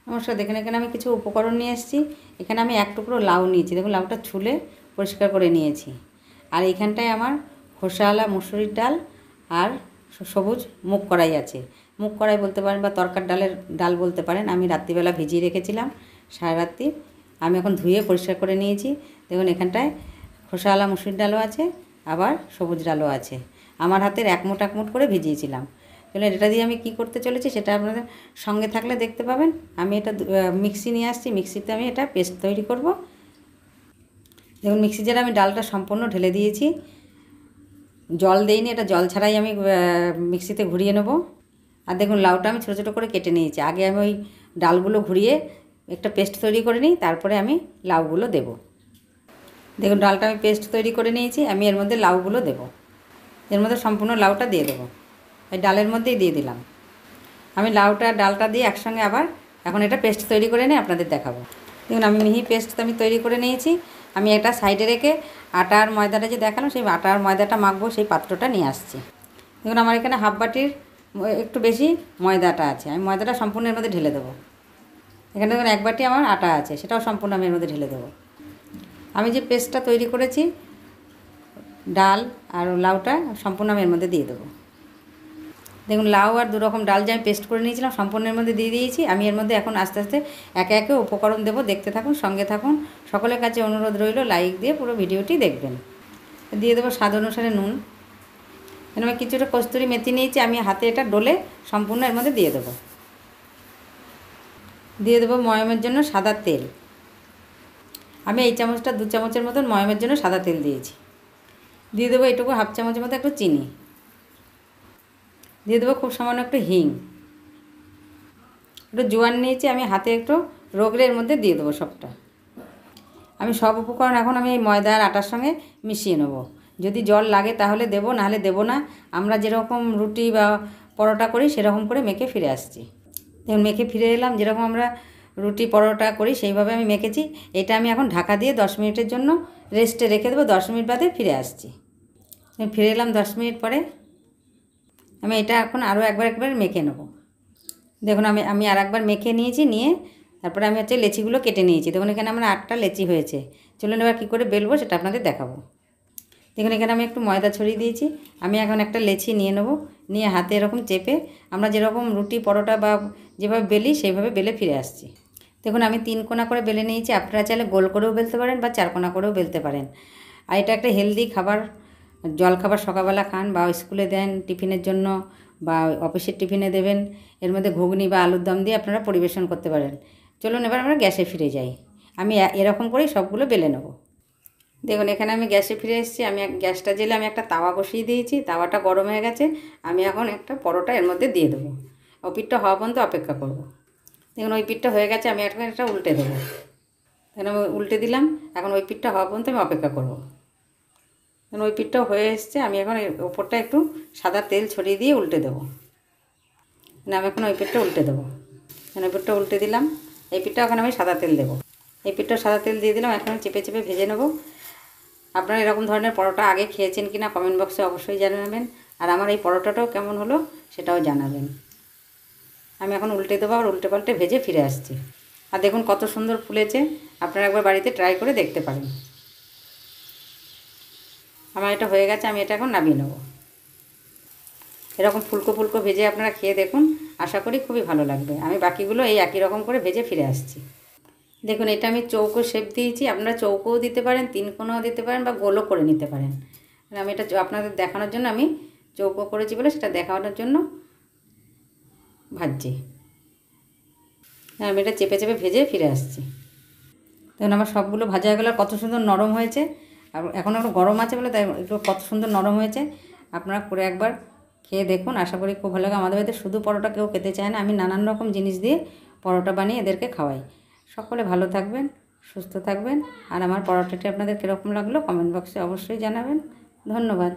নমস্কার, দেখুন এখানে আমি কিছু উপকরণ নিয়ে এসেছি। এখানে আমি এক টুকরো লাউ নিয়েছি, দেখুন লাউটা ছুলে পরিষ্কার করে নিয়েছি। আর এইখানটায় আমার খোসাওয়ালা মুসুরির ডাল আর সবুজ মুগ কড়াই আছে। মুগ কড়াই বলতে পারেন বা তরকার ডালের ডাল বলতে পারেন। আমি রাত্রিবেলা ভিজিয়ে রেখেছিলাম সারা রাত্রি। আমি এখন ধুয়ে পরিষ্কার করে নিয়েছি। দেখুন এখানটায় খোসাওয়ালা মুসুরির ডালও আছে, আবার সবুজ ডালও আছে। আমার হাতের এক মুঠ করে ভিজিয়েছিলাম। তাহলে এটা দিয়ে আমি কি করতে চলেছি সেটা আপনাদের সঙ্গে থাকলে দেখতে পাবেন। আমি এটা মিক্সি নিয়ে আসছি, মিক্সিতে আমি এটা পেস্ট তৈরি করব। দেখুন মিক্সি জারে আমি ডালটা সম্পূর্ণ ঢেলে দিয়েছি, জল দেইনি, এটা জল ছাড়াই আমি মিক্সিতে ঘুরিয়ে নেব। আর দেখুন লাউটা আমি ছোটো ছোটো করে কেটে নিয়েছি। আগে আমি ওই ডালগুলো ঘুরিয়ে একটা পেস্ট তৈরি করে নিই, তারপরে আমি লাউগুলো দেব। দেখুন ডালটা আমি পেস্ট তৈরি করে নিয়েছি, আমি এর মধ্যে লাউগুলো দেব। এর মধ্যে সম্পূর্ণ লাউটা দিয়ে দেবো, এই ডালের মধ্যেই দিয়ে দিলাম। আমি লাউটা ডালটা দিয়ে একসঙ্গে আবার এখন এটা পেস্ট তৈরি করে নিয়ে আপনাদের দেখাবো। দেখুন আমি মিহি পেস্ট আমি তৈরি করে নিয়েছি। আমি এটা সাইডে রেখে আটা আর ময়দাটা যে দেখালাম সেই আটা আর ময়দাটা মাখবো সেই পাত্রটা নিয়ে আসছি। দেখুন আমার এখানে হাফ বাটির একটু বেশি ময়দাটা আছে, আমি ময়দাটা সম্পূর্ণ এর মধ্যে ঢেলে দেবো। এখানে দেখুন এক বাটি আমার আটা আছে, সেটাও সম্পূর্ণ আমি এর মধ্যে ঢেলে দেবো। আমি যে পেস্টটা তৈরি করেছি ডাল আর লাউটা সম্পূর্ণ আমি এর মধ্যে দিয়ে দেবো। দেখুন লাউ আর দু রকম ডাল যে আমি পেস্ট করে নিয়েছিলাম সম্পূর্ণের মধ্যে দিয়ে দিয়েছি। আমি এর মধ্যে এখন আস্তে আস্তে একে একে উপকরণ দেবো, দেখতে থাকুন, সঙ্গে থাকুন। সকলের কাছে অনুরোধ রইল লাইক দিয়ে পুরো ভিডিওটি দেখবেন। দিয়ে দেবো স্বাদ অনুসারে নুন। এখানে আমি কিছুটা কস্তুরি মেথি নিয়েছি, আমি হাতে এটা ডলে সম্পূর্ণ এর মধ্যে দিয়ে দেবো। দিয়ে দেবো ময়মের জন্য সাদা তেল। আমি এই চামচটা 2 চামচের মতন ময়মের জন্য সাদা তেল দিয়েছি। দিয়ে দেবো এটুকু হাফ চামচের মতো একটু চিনি। দিয়ে দেবো খুব সামান্য একটু হিং। একটু জোয়ান নিয়েছি, আমি হাতে একটু রগড়ে এর মধ্যে দিয়ে দেবো সবটা। আমি সব উপকরণ এখন আমি এই ময়দা আর আটার সঙ্গে মিশিয়ে নেবো। যদি জল লাগে তাহলে দেবো, নাহলে দেবো না। আমরা যেরকম রুটি বা পরোটা করি সেরকম করে মেখে ফিরে আসছি। দেখুন মেখে ফিরে এলাম, যেরকম আমরা রুটি পরোটা করি সেইভাবে আমি মেখেছি। এটা আমি এখন ঢাকা দিয়ে 10 মিনিটের জন্য রেস্টে রেখে দেবো। 10 মিনিট বাদে ফিরে আসছি। ফিরে এলাম 10 মিনিট পরে। আমি এটা এখন আরও একবার মেখে নেব। দেখুন আমি আর একবার মেখে নিয়েছি, নিয়ে তারপরে আমি লেচিগুলো কেটে নিয়েছি। দেখুন এখানে আমার 8টা লেচি হয়েছে। চলুন এবার কী করে বেলবো সেটা আপনাদের দেখাবো। দেখুন এখানে আমি একটু ময়দা ছড়িয়ে দিয়েছি। আমি এখন একটা লেচি নিয়ে নেব, নিয়ে হাতে এরকম চেপে আমরা যেরকম রুটি পরোটা বা যেভাবে বেলি সেইভাবে বেলে ফিরে আসছি। দেখুন আমি 3 কোণা করে বেলে নিয়েছি। আপনারা চাইলে গোল করেও বেলতে পারেন বা 4 কোণা করেও বেলতে পারেন। আর এটা একটা হেলদি খাবার, জলখাবার সকালবেলা খান বা স্কুলে দেন টিফিনের জন্য বা অফিসের টিফিনে দেবেন। এর মধ্যে ঘুগনি বা আলুর দম দিয়ে আপনারা পরিবেশন করতে পারেন। চলুন এবার আমরা গ্যাসে ফিরে যাই। আমি এরকম করেই সবগুলো বেলে নেব। দেখুন এখানে আমি গ্যাসে ফিরে এসেছি। আমি গ্যাসটা জেলে আমি একটা তাওয়া বসিয়ে দিয়েছি, তাওয়াটা গরম হয়ে গেছে। আমি এখন একটা পরোটা এর মধ্যে দিয়ে দেবো। ও পিঠটা হওয়া পর্যন্ত অপেক্ষা করব। দেখুন ওই পিঠটা হয়ে গেছে, আমি এখন একটা উল্টে দেবো। এখন আমি উল্টে দিলাম, এখন ওই পিঠটা হওয়া পর্যন্ত আমি অপেক্ষা করব। এখন ওই পিঠটাও হয়ে এসছে, আমি এখন ওপরটা একটু সাদা তেল ছড়িয়ে দিয়ে উল্টে দেবো। আমি এখন ওই পিঠটা উল্টে দেবো। ওই পিঠটা উল্টে দিলাম, এই পিঠটা এখন আমি সাদা তেল দেবো। এই পিঠটা সাদা তেল দিয়ে দিলাম, এখন চেপে চেপে ভেজে নেব। আপনারা এরকম ধরনের পরোটা আগে খেয়েছেন কিনা কমেন্ট বক্সে অবশ্যই জানাবেন। আর আমার এই পরোটাটাও কেমন হলো সেটাও জানাবেন। আমি এখন উল্টে দেবো আর উল্টে পাল্টে ভেজে ফিরে আসছি। আর দেখুন কত সুন্দর ফুলেছে, আপনারা একবার বাড়িতে ট্রাই করে দেখতে পারেন। আমার এটা হয়ে গেছে, আমি এটা এখন নামিয়ে নেব। এরকম ফুলকো ফুলকো ভেজে আপনারা খেয়ে দেখুন, আশা করি খুবই ভালো লাগবে। আমি বাকিগুলো এই একই রকম করে ভেজে ফিরে আসছি। দেখুন এটা আমি চৌকো শেপ দিয়েছি, আপনারা চৌকোও দিতে পারেন, 3 কোণাও দিতে পারেন বা গোলও করে নিতে পারেন। আমি এটা আপনাদের দেখানোর জন্য আমি চৌকো করেছি বলে সেটা দেখানোর জন্য ভাজছি। আমি এটা চেপে চেপে ভেজে ফিরে আসছি। দেখুন আমার সবগুলো ভাজা হয়ে গেলে কত সুন্দর নরম হয়েছে। আর এখন একটু গরম আছে বলে তাই একটু কত সুন্দর নরম হয়েছে। আপনারা করে একবার খেয়ে দেখুন, আশা করি খুব ভালো লাগে। আমাদের বাড়িতে শুধু পরোটা কেউ খেতে চায় না, আমি নানান রকম জিনিস দিয়ে পরোটা বানিয়ে এদেরকে খাওয়াই। সকলে ভালো থাকবেন, সুস্থ থাকবেন। আর আমার পরোটাটি আপনাদের কীরকম লাগলো কমেন্ট বক্সে অবশ্যই জানাবেন। ধন্যবাদ।